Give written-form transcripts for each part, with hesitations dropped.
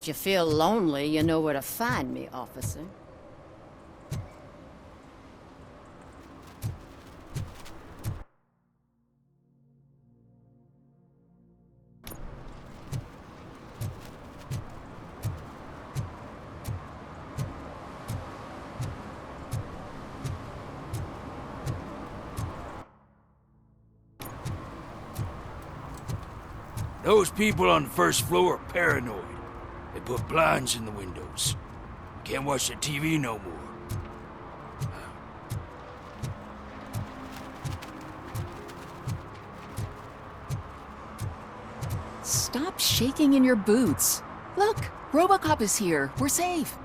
If you feel lonely, you know where to find me, officer. Those people on the first floor are paranoid. They put blinds in the windows. Can't watch the TV no more. Stop shaking in your boots. Look, ROBOCOP is here. We're safe.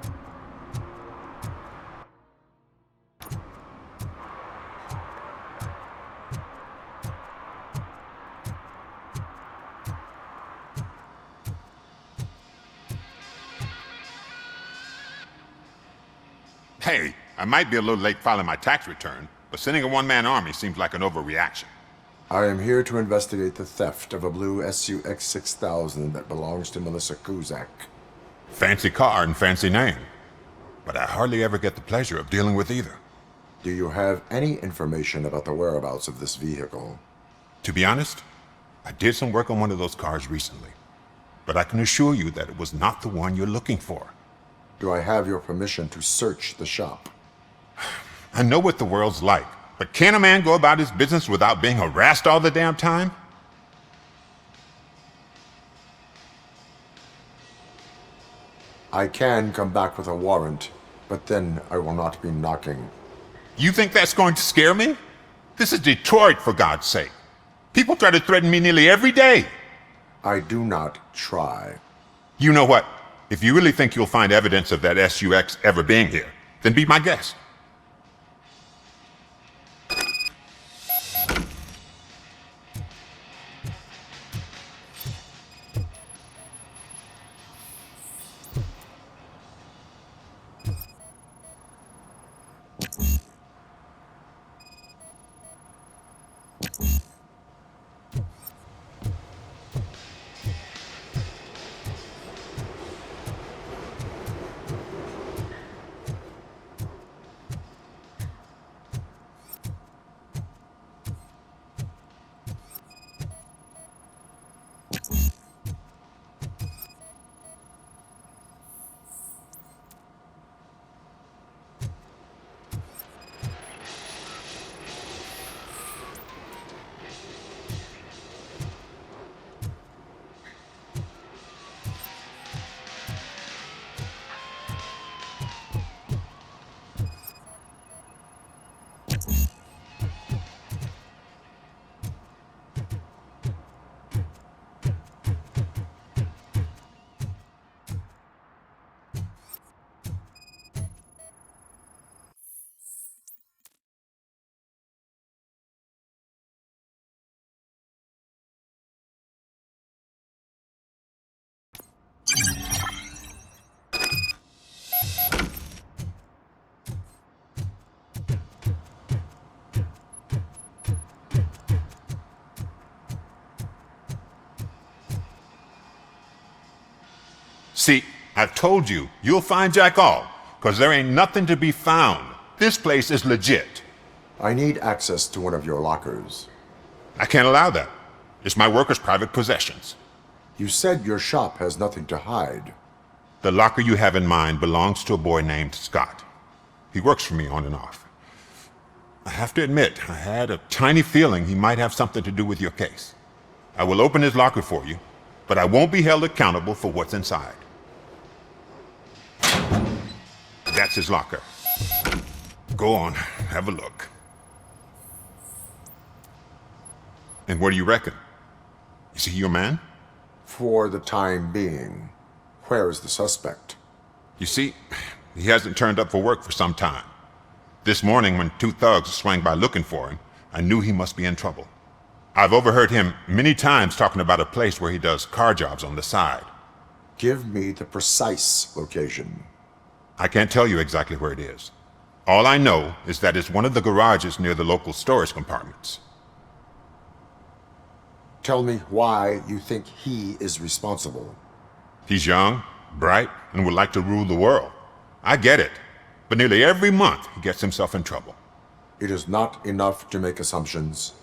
Hey, I might be a little late filing my tax return, but sending a one-man army seems like an overreaction. I am here to investigate the theft of a blue SUX 6000 that belongs to Melissa Kuzak. Fancy car and fancy name. But I hardly ever get the pleasure of dealing with either. Do you have any information about the whereabouts of this vehicle? To be honest, I did some work on one of those cars recently. But I can assure you that it was not the one you're looking for. Do I have your permission to search the shop? I know what the world's like, but can a man go about his business without being harassed all the damn time? I can come back with a warrant, but then I will not be knocking. You think that's going to scare me? This is Detroit, for God's sake. People try to threaten me nearly every day. I do not try. You know what? If you really think you'll find evidence of that SUX ever being here, then be my guest. See, I've told you, you'll find Jack All, because there ain't nothing to be found. This place is legit. I need access to one of your lockers. I can't allow that. It's my workers' private possessions. You said your shop has nothing to hide. The locker you have in mind belongs to a boy named Scott. He works for me on and off. I have to admit, I had a tiny feeling he might have something to do with your case. I will open his locker for you, but I won't be held accountable for what's inside. That's his locker. Go on, have a look. And what do you reckon? Is he your man? For the time being. Where is the suspect? You see, he hasn't turned up for work for some time. This morning, when two thugs swang by looking for him, I knew he must be in trouble. I've overheard him many times talking about a place where he does car jobs on the side. Give me the precise location. I can't tell you exactly where it is. All I know is that it's one of the garages near the local storage compartments. Tell me why you think he is responsible. He's young, bright, and would like to rule the world. I get it. But nearly every month, he gets himself in trouble. It is not enough to make assumptions.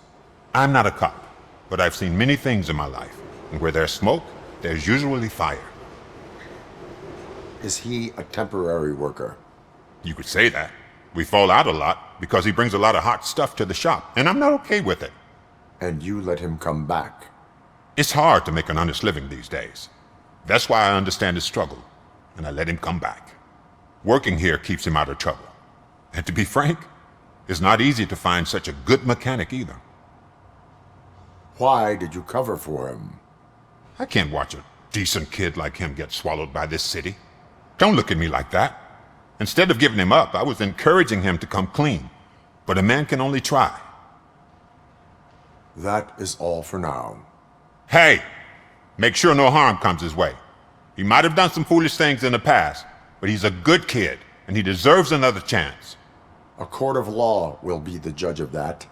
I'm not a cop, but I've seen many things in my life. And where there's smoke, there's usually fire. Is he a temporary worker? You could say that. We fall out a lot because he brings a lot of hot stuff to the shop, and I'm not okay with it. And you let him come back? It's hard to make an honest living these days. That's why I understand his struggle, and I let him come back. Working here keeps him out of trouble. And to be frank, it's not easy to find such a good mechanic either. Why did you cover for him? I can't watch a decent kid like him get swallowed by this city. Don't look at me like that. Instead of giving him up, I was encouraging him to come clean. But a man can only try. That is all for now. Hey! Make sure no harm comes his way. He might have done some foolish things in the past, but he's a good kid, and he deserves another chance. A court of law will be the judge of that.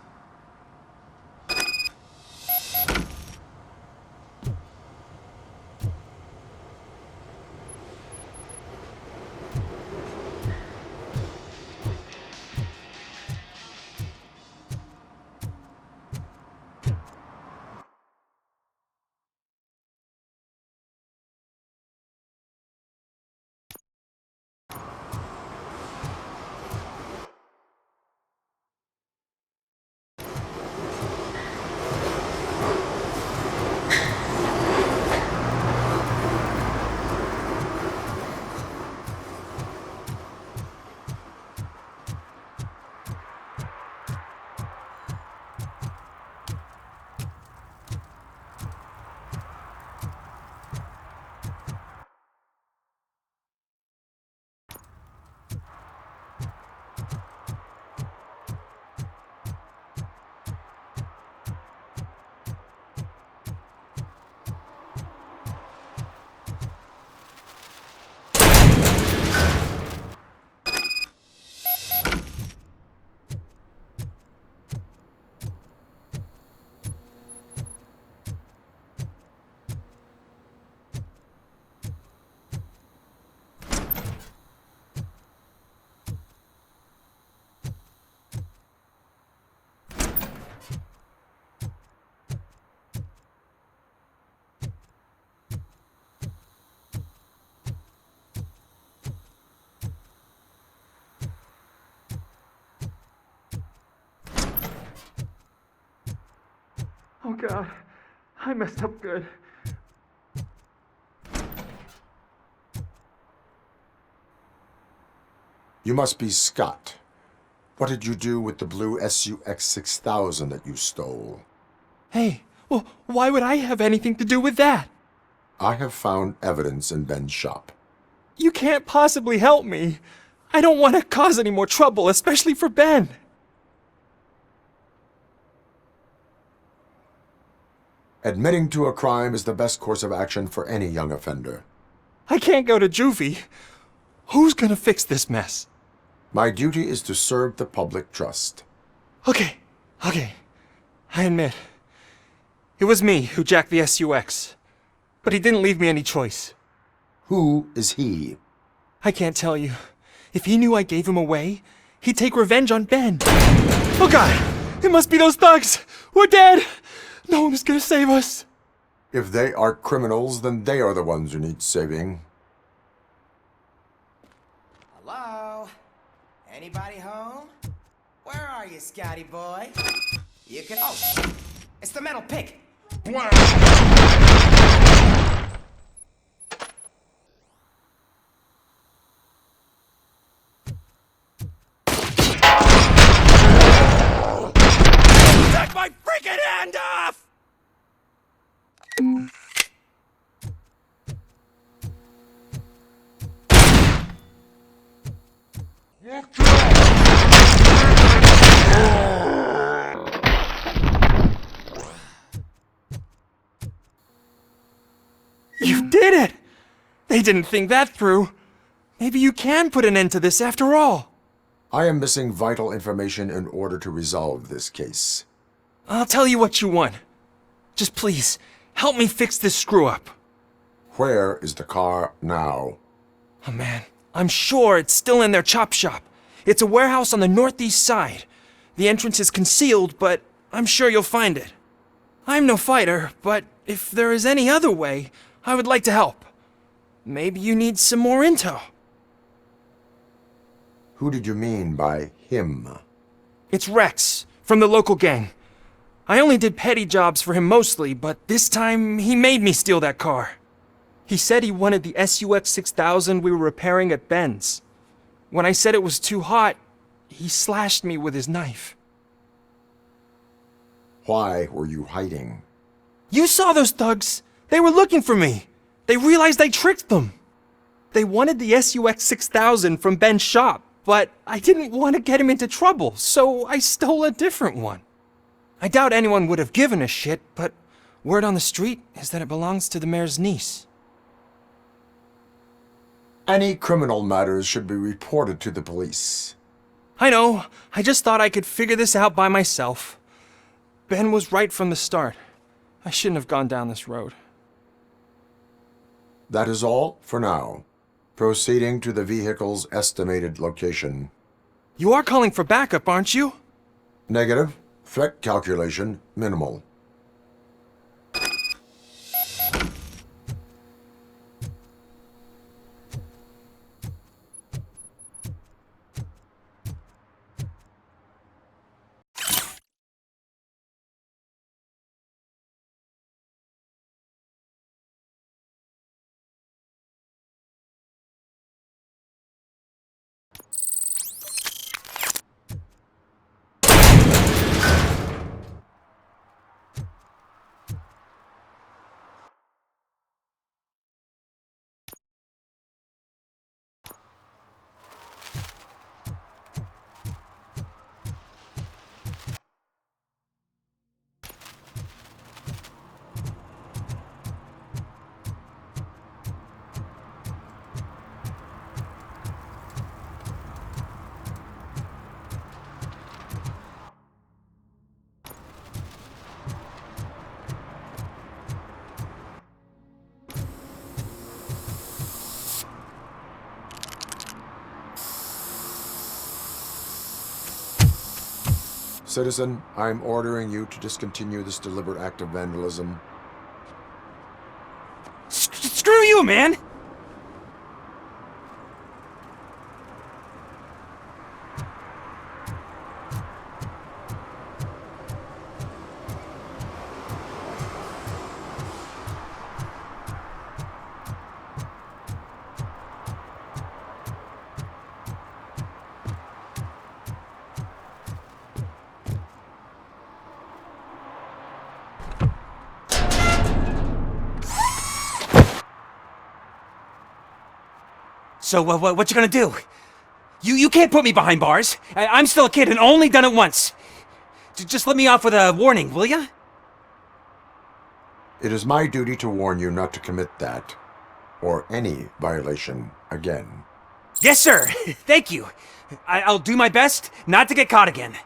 Oh God, I messed up good. You must be Scott. What did you do with the blue SUX 6000 that you stole? Hey, well, why would I have anything to do with that? I have found evidence in Ben's shop. You can't possibly help me. I don't want to cause any more trouble, especially for Ben. Admitting to a crime is the best course of action for any young offender. I can't go to juvie. Who's gonna fix this mess? My duty is to serve the public trust. Okay. I admit. It was me who jacked the SUX. But he didn't leave me any choice. Who is he? I can't tell you. If he knew I gave him away, he'd take revenge on Ben. Oh God! It must be those thugs! We're dead! No one is gonna save us. If they are criminals, then they are the ones who need saving. Hello? Anybody home? Where are you, Scotty boy? You can. Oh, it's the metal pig. Take my freaking hand off! You did it! They didn't think that through. Maybe you can put an end to this after all. I am missing vital information in order to resolve this case. I'll tell you what you want. Just please, help me fix this screw-up. Where is the car now? Oh man, I'm sure it's still in their chop shop. It's a warehouse on the northeast side. The entrance is concealed, but I'm sure you'll find it. I'm no fighter, but if there is any other way, I would like to help. Maybe you need some more intel. Who did you mean by him? It's Rex, from the local gang. I only did petty jobs for him mostly, but this time he made me steal that car. He said he wanted the SUX 6000 we were repairing at Ben's. When I said it was too hot, he slashed me with his knife. Why were you hiding? You saw those thugs! They were looking for me! They realized I tricked them! They wanted the SUX 6000 from Ben's shop, but I didn't want to get him into trouble, so I stole a different one. I doubt anyone would have given a shit, but word on the street is that it belongs to the mayor's niece. Any criminal matters should be reported to the police. I know, I just thought I could figure this out by myself. Ben was right from the start. I shouldn't have gone down this road. That is all for now. Proceeding to the vehicle's estimated location. You are calling for backup, aren't you? Negative. Threat calculation minimal. Citizen, I'm ordering you to discontinue this deliberate act of vandalism. Screw you, man! So, what you gonna do? You can't put me behind bars. I'm still a kid and only done it once. Just let me off with a warning, will ya? It is my duty to warn you not to commit that, or any violation, again. Yes, sir. Thank you. I'll do my best not to get caught again.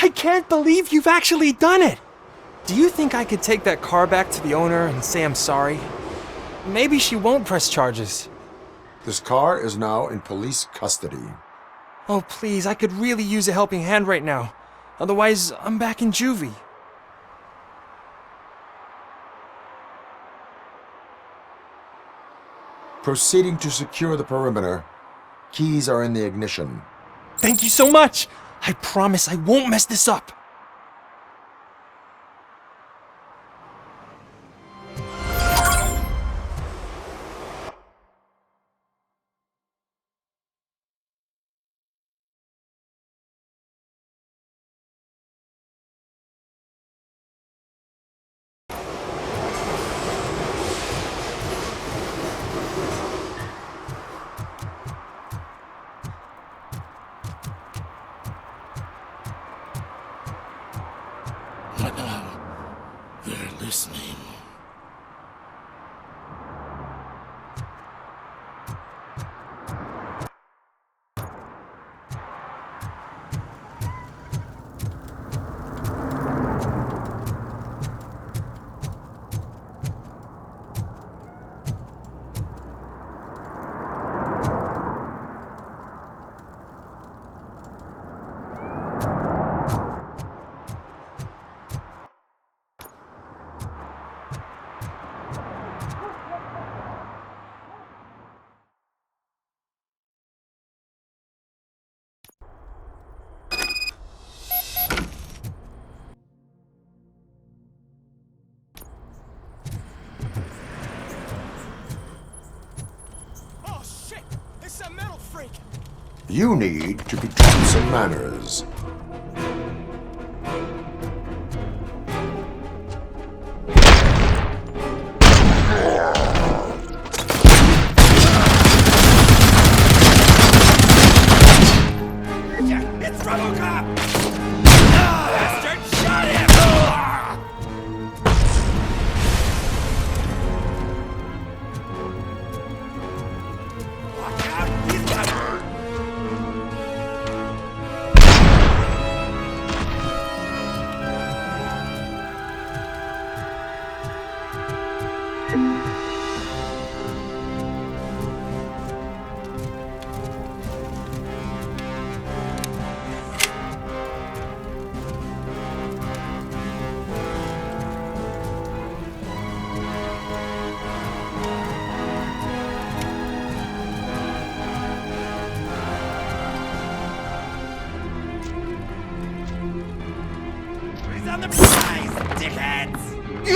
I can't believe you've actually done it! Do you think I could take that car back to the owner and say I'm sorry? Maybe she won't press charges. This car is now in police custody. Oh, please, I could really use a helping hand right now. Otherwise, I'm back in juvie. Proceeding to secure the perimeter. Keys are in the ignition. Thank you so much! I promise I won't mess this up. They're listening. You need to be taught some manners. It's ROBOCOP! Bastard, shot him! Watch out! He's got He's on the prize, dickheads! He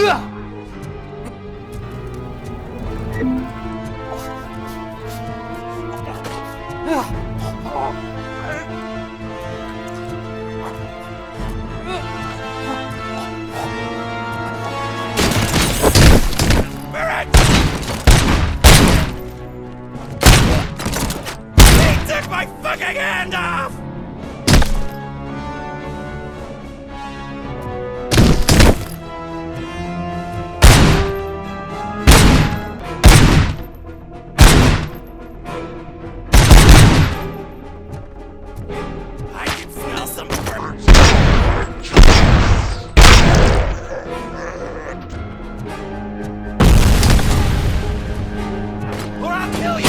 took my fucking hand off! I can smell some burn. Or I'll kill you!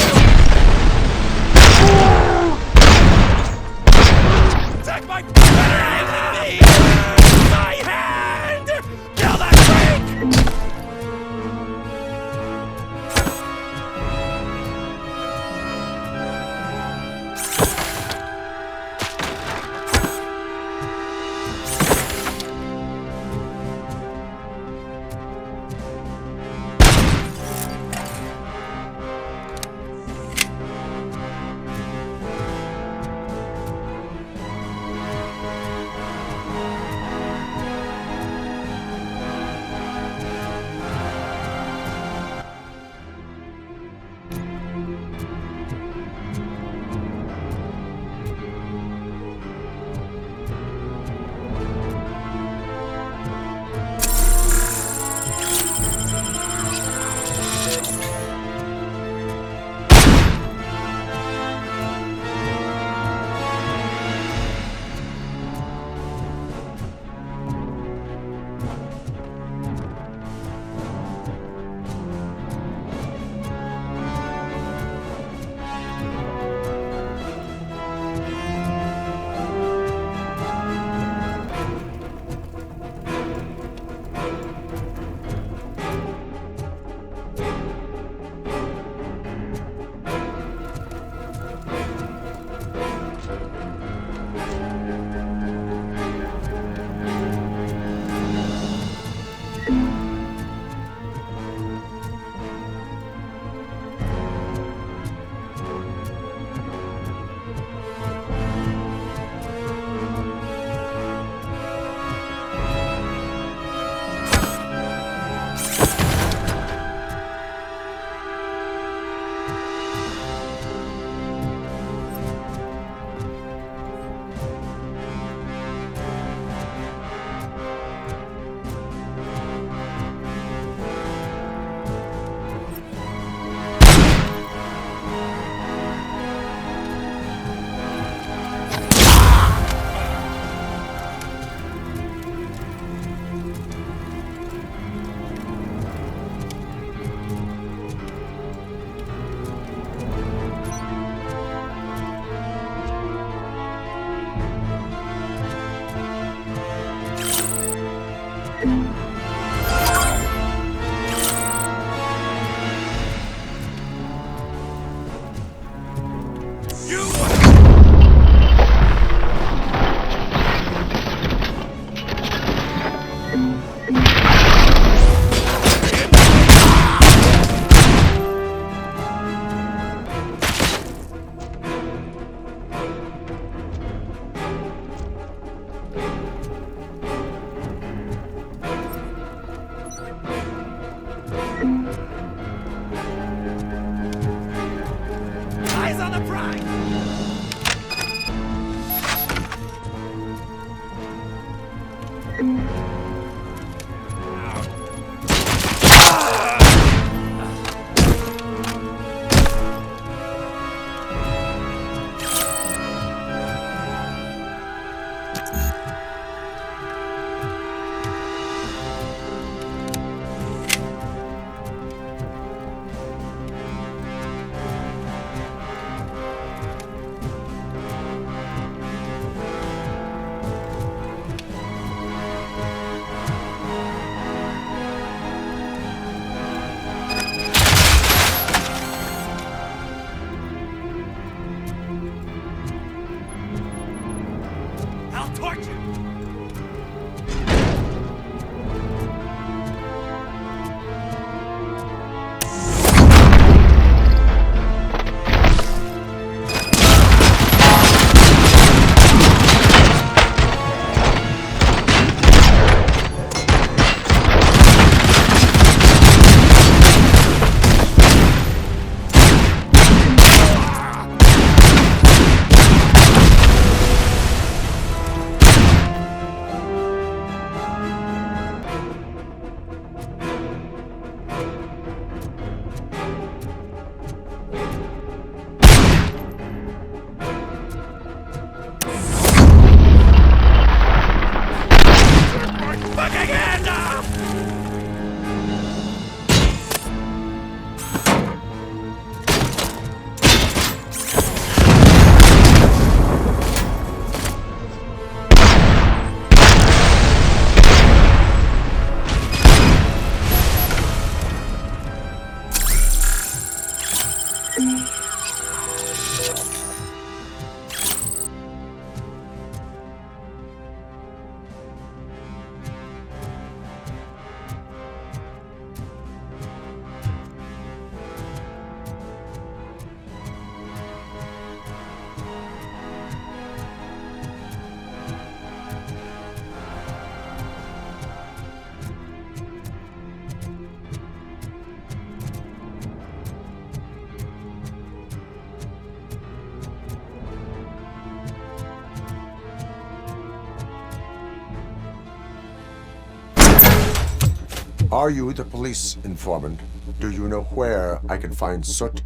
Are you the police informant? Do you know where I can find Soot?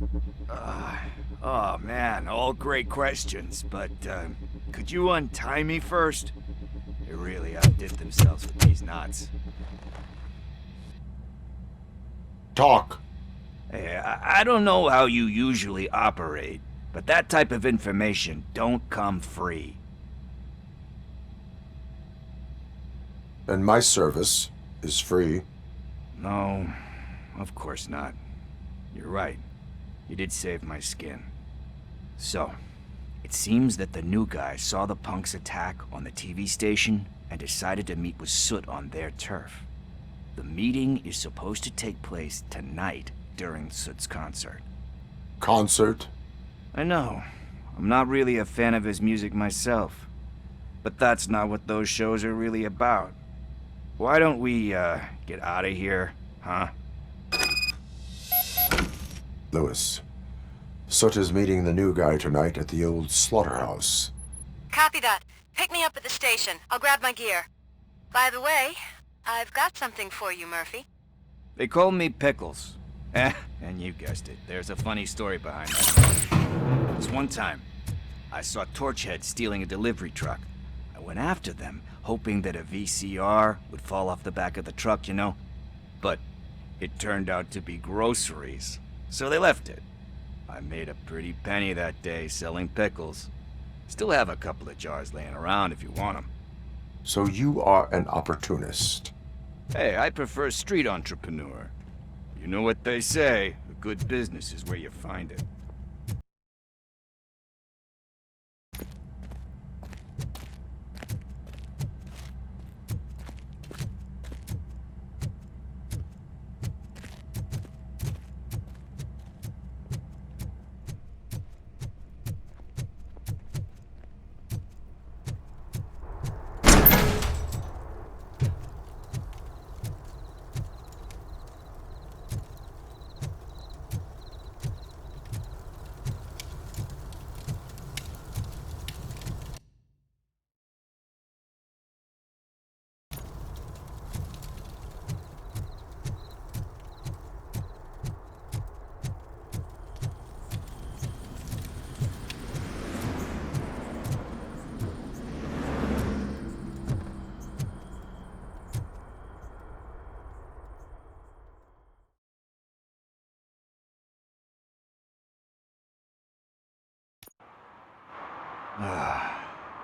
Oh man, all great questions, but could you untie me first? They really outdid themselves with these knots. Talk. Hey, I don't know how you usually operate, but that type of information don't come free. And my service is free. No, of course not. You're right. You did save my skin. So, it seems that the new guy saw the punks attack on the TV station and decided to meet with Soot on their turf. The meeting is supposed to take place tonight during Soot's concert. Concert? I know. I'm not really a fan of his music myself. But that's not what those shows are really about. Why don't we, get out of here, huh? Lewis. Soot is meeting the new guy tonight at the old slaughterhouse. Copy that. Pick me up at the station. I'll grab my gear. By the way, I've got something for you, Murphy. They call me Pickles. And you guessed it. There's a funny story behind that. This one time, I saw Torchhead stealing a delivery truck. I went after them, hoping that a VCR would fall off the back of the truck, you know? But it turned out to be groceries, so they left it. I made a pretty penny that day selling pickles. Still have a couple of jars laying around if you want them. So you are an opportunist. Hey, I prefer street entrepreneur. You know what they say, a good business is where you find it.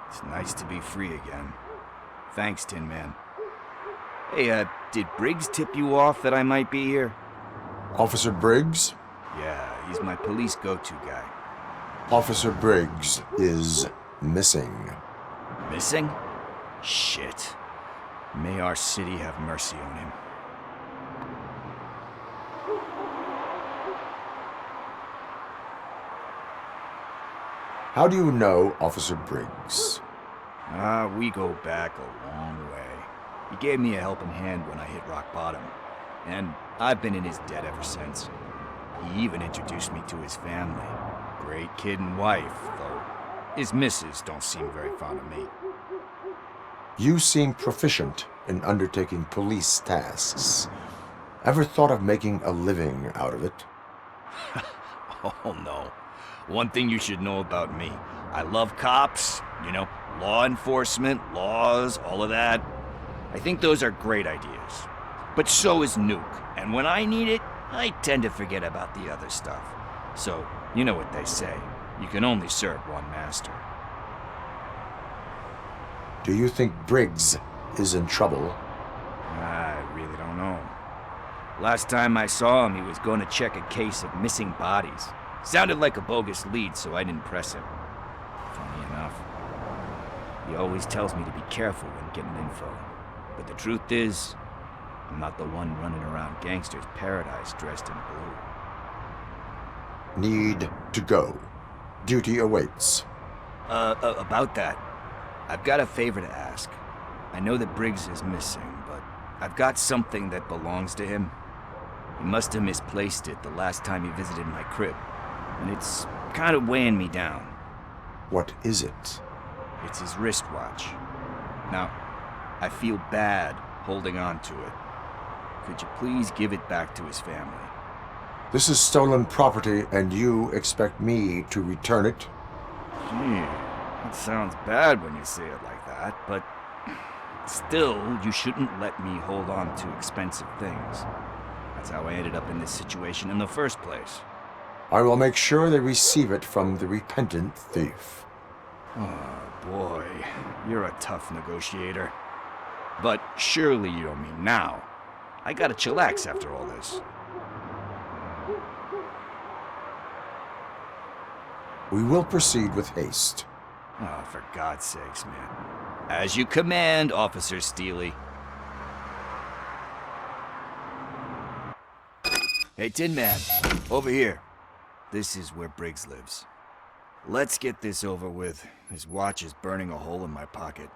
It's nice to be free again. Thanks, Tin Man. Hey, did Briggs tip you off that I might be here? Officer Briggs? Yeah, he's my police go-to guy. Officer Briggs is missing. Missing? Shit. May our city have mercy on him. How do you know Officer Briggs? We go back a long way. He gave me a helping hand when I hit rock bottom, and I've been in his debt ever since. He even introduced me to his family. Great kid and wife, though his missus don't seem very fond of me. You seem proficient in undertaking police tasks. Ever thought of making a living out of it? Oh no. One thing you should know about me. I love cops, you know, law enforcement, laws, all of that. I think those are great ideas. But so is Nuke, and when I need it, I tend to forget about the other stuff. So, you know what they say. You can only serve one master. Do you think Briggs is in trouble? I really don't know. Last time I saw him, he was going to check a case of missing bodies. Sounded like a bogus lead, so I didn't press him. Funny enough. He always tells me to be careful when getting info. But the truth is, I'm not the one running around Gangster's Paradise dressed in blue. Need to go. Duty awaits. About that, I've got a favor to ask. I know that Briggs is missing, but I've got something that belongs to him. He must have misplaced it the last time he visited my crib. And it's kind of weighing me down. What is it? It's his wristwatch. Now, I feel bad holding on to it. Could you please give it back to his family? This is stolen property, and you expect me to return it? Gee, that sounds bad when you say it like that, but still, you shouldn't let me hold on to expensive things. That's how I ended up in this situation in the first place. I will make sure they receive it from the repentant thief. Oh boy, you're a tough negotiator. But surely you don't mean now. I gotta chillax after all this. We will proceed with haste. Oh, for God's sakes, man. As you command, Officer Steely. Hey, Tin Man, over here. This is where Briggs lives. Let's get this over with. His watch is burning a hole in my pocket.